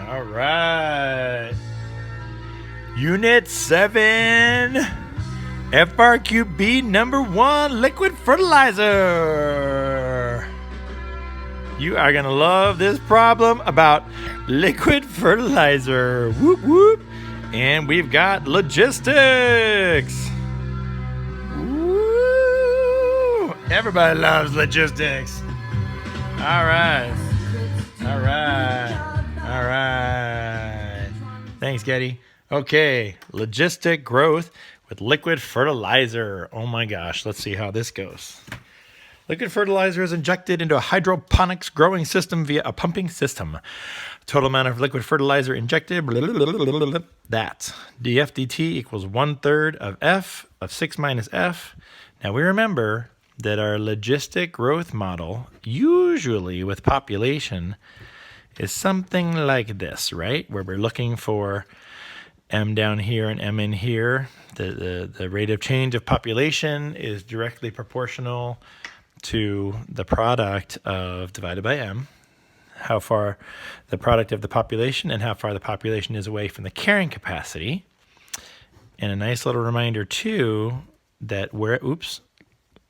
All right. Unit 7. Frq B number 1, liquid fertilizer. You are going to love this problem about liquid fertilizer. Whoop, whoop. And we've got logistics. Woo! Everybody loves logistics. All right. All right. All right. Thanks, Getty. Okay, logistic growth with liquid fertilizer. Oh my gosh, let's see how this goes. Liquid fertilizer is injected into a hydroponics growing system via a pumping system. Total amount of liquid fertilizer injected, that. dF/dt equals 1/3 of F of 6 minus F. Now we remember that our logistic growth model, usually with population, is something like this, right? Where we're looking for M down here and M in here. The rate of change of population is directly proportional to the product of divided by M, how far the product of the population and how far the population is away from the carrying capacity. And a nice little reminder too that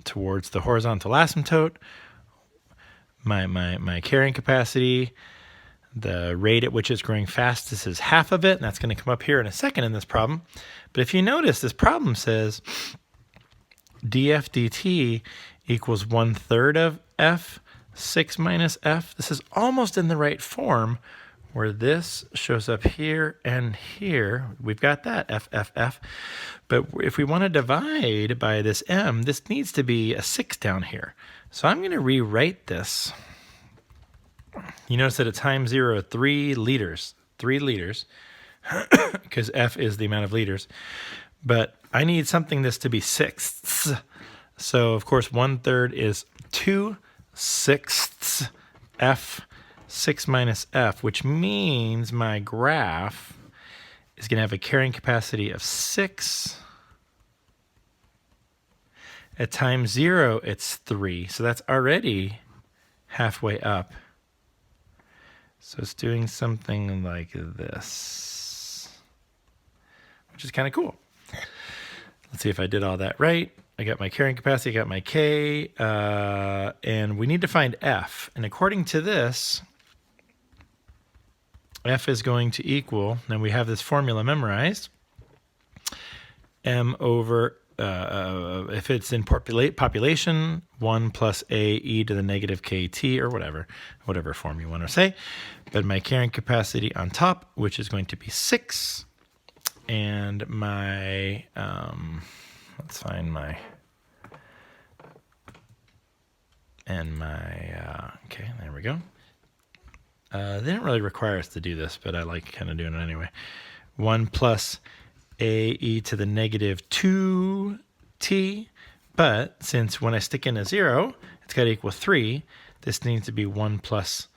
towards the horizontal asymptote, my carrying capacity, the rate at which it's growing fastest is half of it, and that's going to come up here in a second in this problem. But if you notice, this problem says dF/dt equals 1/3 of F, 6 minus F. This is almost in the right form where this shows up here and here. We've got that, F, F, F. But if we want to divide by this M, this needs to be a 6 down here. So I'm going to rewrite this. You notice that at time 0, 3 liters, because F is the amount of liters. But I need something this to be sixths. So, of course, 1/3 is 2/6 F, 6 minus F, which means my graph is going to have a carrying capacity of 6. At time 0, it's 3. So that's already halfway up. So it's doing something like this, which is kind of cool. Let's see if I did all that right. I got my carrying capacity, I got my K, and we need to find F. And according to this, F is going to equal, now we have this formula memorized, M over, if it's in population, 1 plus A e to the negative KT, or whatever form you want to say. But my carrying capacity on top, which is going to be 6, and my, let's find my, okay, there we go. They didn't really require us to do this, but I like kind of doing it anyway. 1 plus A e to the negative 2t, but since when I stick in a 0, it's got to equal 3, this needs to be 1 plus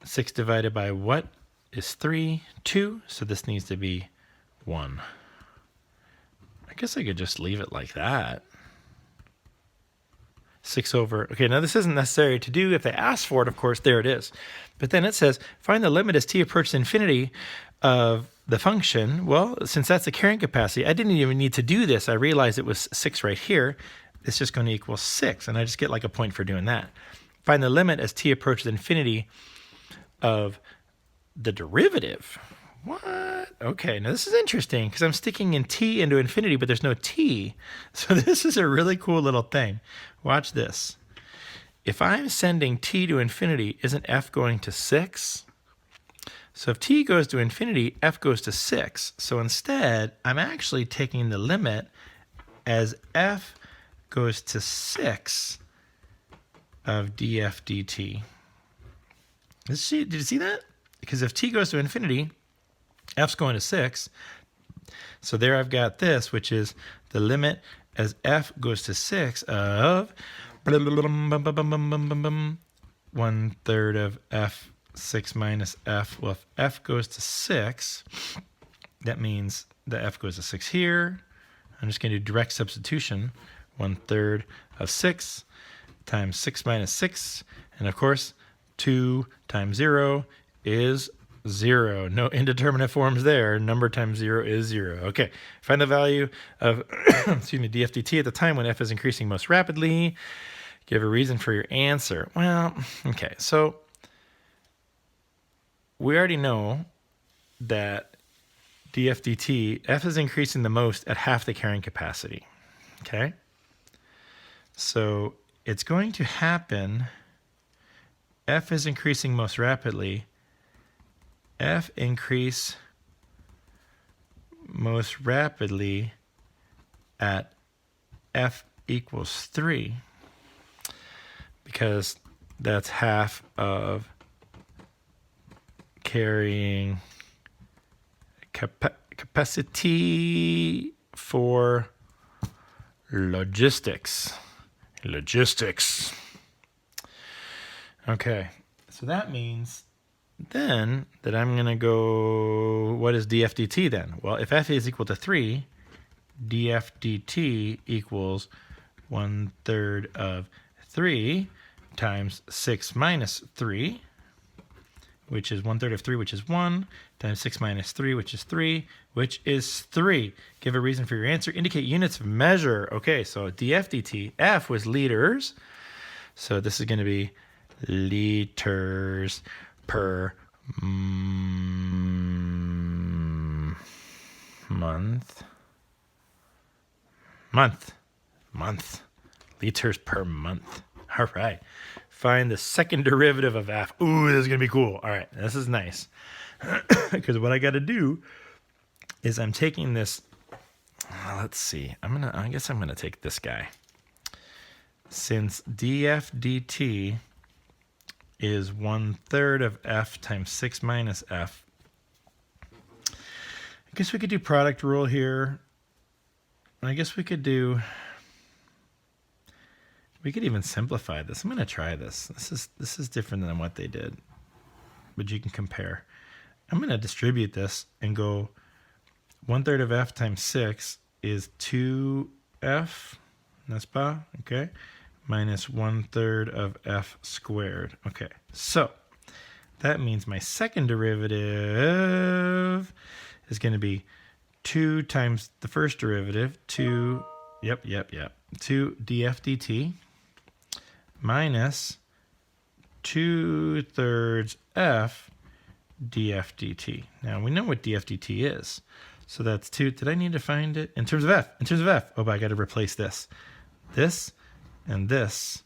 6 divided by what is 3? 2, so this needs to be 1. I guess I could just leave it like that. 6 over, okay, now this isn't necessary to do. If they ask for it, of course, there it is. But then it says, find the limit as t approaches infinity of the function. Well, since that's the carrying capacity, I didn't even need to do this. I realized it was 6 right here. It's just going to equal 6, and I just get like a point for doing that. Find the limit as t approaches infinity of the derivative. What? Okay, now this is interesting because I'm sticking in t into infinity, but there's no t. So this is a really cool little thing. Watch this. If I'm sending t to infinity, isn't f going to 6? So if t goes to infinity, f goes to 6. So instead, I'm actually taking the limit as f goes to 6 of dF/dt. Did you see that? Because if t goes to infinity, f's going to 6. So there I've got this, which is the limit as f goes to 6 of 1/3 of f 6 minus f. Well, if f goes to 6, that means the f goes to 6 here. I'm just going to do direct substitution. 1/3 of 6 times 6 minus 6. And of course, 2 times 0 is 0. No indeterminate forms there. Number times 0 is 0. Okay, find the value of excuse me, df/dt at the time when f is increasing most rapidly. Give a reason for your answer. Well, okay, so we already know that df/dt, f is increasing the most at half the carrying capacity. Okay, so it's going to happen, f is increasing most rapidly, f increase most rapidly at f equals 3, because that's half of carrying capacity for logistics. Okay, so that means then that I'm going to go, what is df/dt then? Well, if f is equal to 3, df/dt equals 1/3 of 3 times 6 minus 3, which is 1/3 of 3, which is 1, times 6 minus 3, which is 3, which is 3. Give a reason for your answer. Indicate units of measure. Okay, so df/dt, f was liters, so this is going to be liters per month. Liters per month. All right. Find the second derivative of f. Ooh, this is going to be cool. All right, this is nice. Because what I got to do is I'm taking this, let's see. I guess I'm going to take this guy. Since df/dt is 1/3 of f times 6 minus f, I guess we could do product rule here. I guess we could even simplify this. I'm going to try this. This is different than what they did, but you can compare. I'm going to distribute this and go 1/3 of f times 6 is 2f, n'est-ce pas? Okay, minus 1/3 of f squared. Okay, so that means my second derivative is going to be 2 times the first derivative, 2 df/dt minus 2/3 f df/dt. Now we know what df/dt is. So that's 2. Did I need to find it? In terms of f. Oh, but I got to replace this. This and this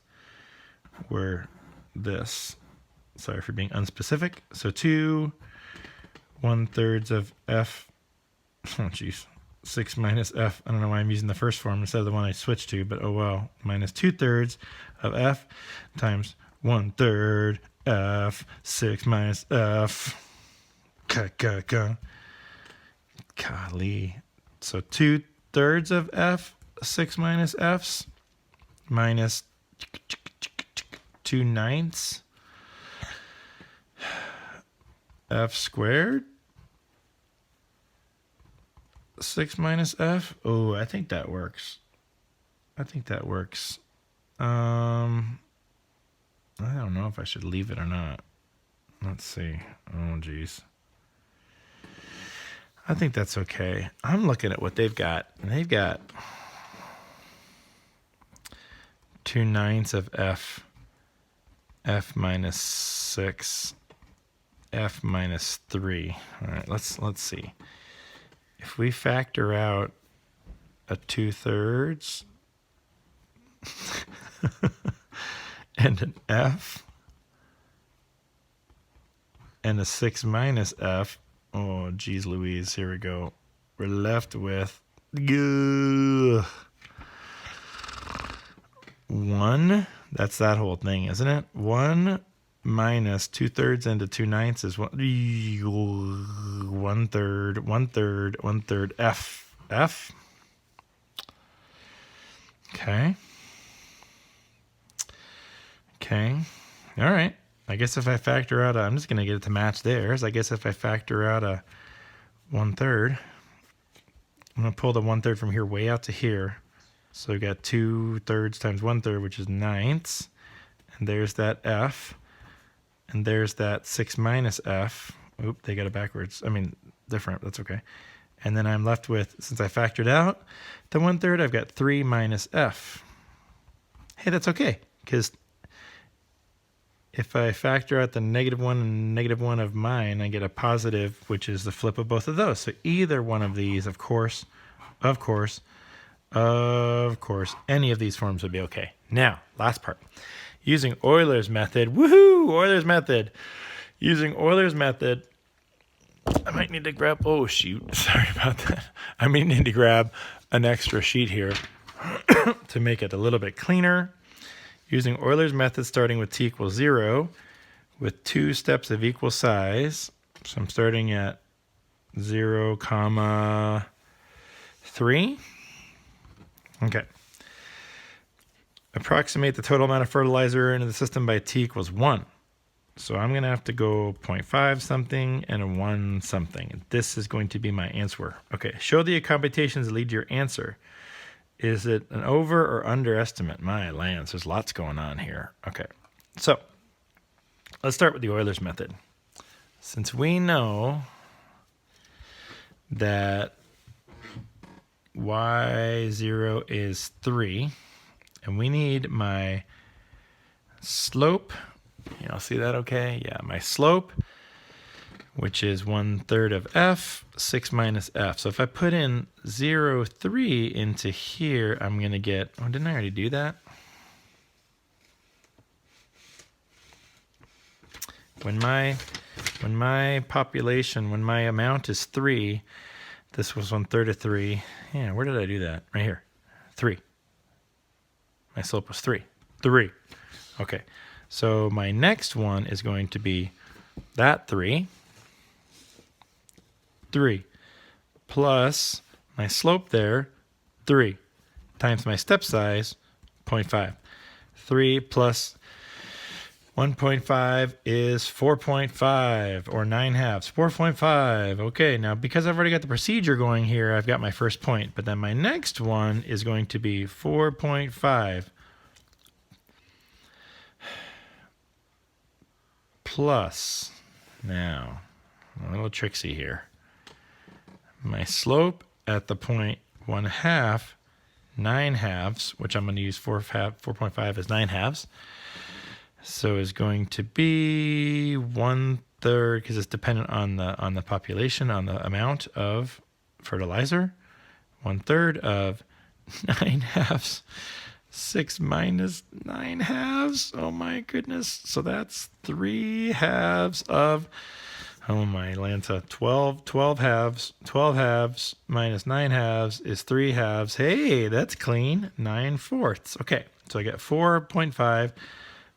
were this. Sorry for being unspecific. So 2 1/3 of f. Oh, geez. 6 minus f. I don't know why I'm using the first form instead of the one I switched to, but oh well. Minus 2/3 of f times 1/3 f. 6 minus f. Golly. So 2/3 of f, 6 minus f's, minus 2/9 f squared. 6 minus f. Oh, I think that works. I don't know if I should leave it or not. Let's see. Oh, geez. I think that's okay. I'm looking at what they've got, and they've got 2/9 of f, f minus 6, f minus 3. All right, let's see. If we factor out a 2/3 and an f and a 6 minus f, oh, geez Louise, here we go. We're left with 1. That's that whole thing, isn't it? 1 minus 2/3 into 2/9 is 1/3 f. Okay. All right. I guess if I factor out, I'm just going to get it to match theirs. I guess if I factor out a 1/3, I'm going to pull the 1/3 from here way out to here. So we got 2/3 times 1/3, which is 9ths. And there's that f. And there's that 6 minus f, Oop, they got it backwards. I mean, different. That's okay. And then I'm left with, since I factored out the 1/3, I've got 3 minus f. Hey, that's okay, because if I factor out the -1 and -1 of mine, I get a positive, which is the flip of both of those. So either one of these, of course, any of these forms would be okay. Now, last part. Using Euler's method, woohoo, Euler's method. Using Euler's method, I might need to grab, oh shoot, sorry about that. I may need to grab an extra sheet here to make it a little bit cleaner. Using Euler's method, starting with t equals 0, with 2 steps of equal size. So I'm starting at 0, 3. Okay. Approximate the total amount of fertilizer into the system by t equals 1. So I'm going to have to go 0.5 something and a 1 something. This is going to be my answer. Okay, show the computations that lead to your answer. Is it an over or underestimate? My lands, there's lots going on here. Okay, so let's start with the Euler's method. Since we know that y0 is 3, and we need my slope, you know, see that okay? Yeah, my slope, which is 1/3 of f, 6 minus f. So if I put in 0, 3 into here, I'm going to get, oh, didn't I already do that? When my population, when my amount is 3, this was 1/3 of 3. Yeah, where did I do that? Right here. 3. My slope was 3. 3. Okay. So my next one is going to be that 3 plus my slope there, 3 times my step size, 0.5. 3 plus 1.5 is 4.5, or 9/2, 4.5. Okay, now because I've already got the procedure going here, I've got my first point. But then my next one is going to be 4.5 plus, now, a little tricksy here. My slope at the point 1/2, 9/2, which I'm going to use 4.5 as 9/2. So is going to be 1/3, because it's dependent on the population, on the amount of fertilizer. 1/3 of 9/2. 6 minus 9/2. Oh my goodness. So that's 3/2 of, oh my Lanta, 12 halves. 12 halves minus 9/2 is 3/2. Hey, that's clean. 9/4. Okay, so I get 4.5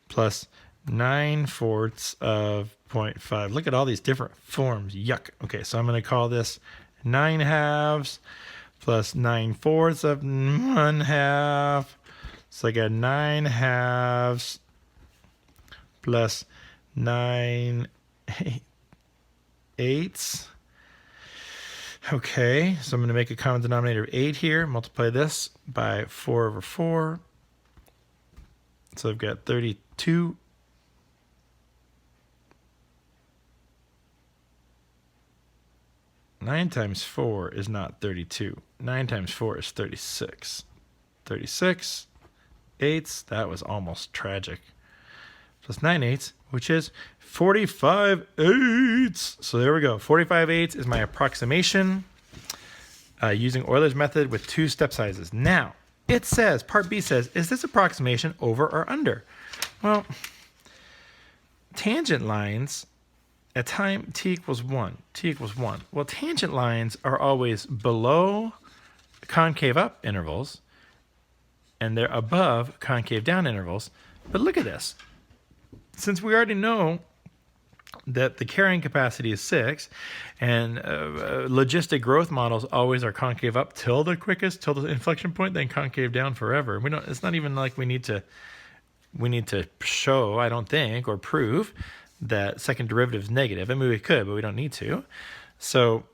plus 9/4 of 0.5. Look at all these different forms. Yuck. Okay, so I'm going to call this 9/2 plus 9/4 of 1/2. So I got 9/2 plus 9/8. Okay, so I'm going to make a common denominator of 8 here. Multiply this by 4/4. So I've got 32. Nine times 4 is not 32. 9 times 4 is 36. 36 eighths, that was almost tragic. Plus 9/8, which is 45 eighths. So there we go. 45 eighths is my approximation using Euler's method with 2 step sizes. Now, it says, part B says, is this approximation over or under? Well, tangent lines at time t equals 1. Well, tangent lines are always below concave up intervals, and they're above concave down intervals. But look at this. Since we already know that the carrying capacity is 6, and logistic growth models always are concave up till the quickest, till the inflection point, then concave down forever. We don't. It's not even like we need to show, I don't think, or prove that second derivative is negative. I mean, we could, but we don't need to. So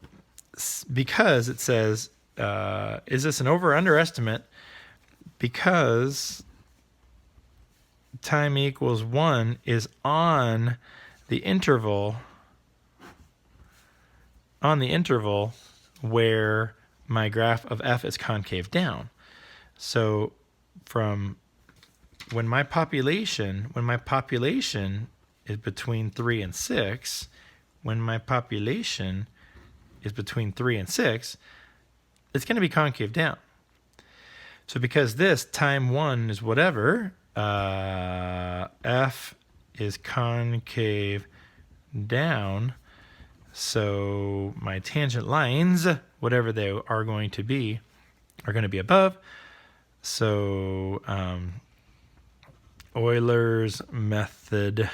because it says, is this an over or underestimate? Because time equals 1 is on the interval on the interval where my graph of f is concave down. So from when my population is between 3 and 6, it's going to be concave down. So because this time 1 is whatever, f is concave down, so my tangent lines, whatever they are going to be above. So Euler's method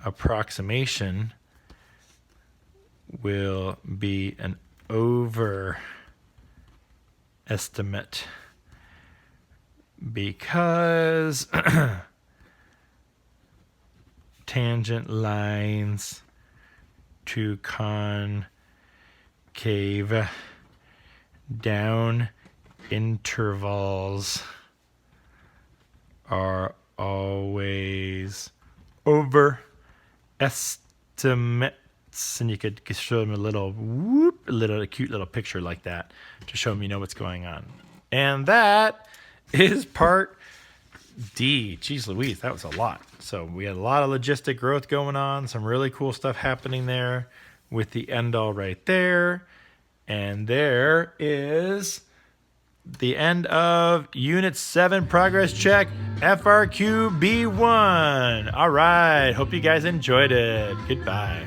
approximation will be an overestimate because tangent lines to concave down intervals are always overestimates, and you could show them a little cute little picture like that to show them you know what's going on. And that is part D. Jeez Louise, that was a lot. So we had a lot of logistic growth going on, some really cool stuff happening there with the end all right there. And there is the end of Unit 7 Progress Check Frq B1. All right, hope you guys enjoyed it. Goodbye.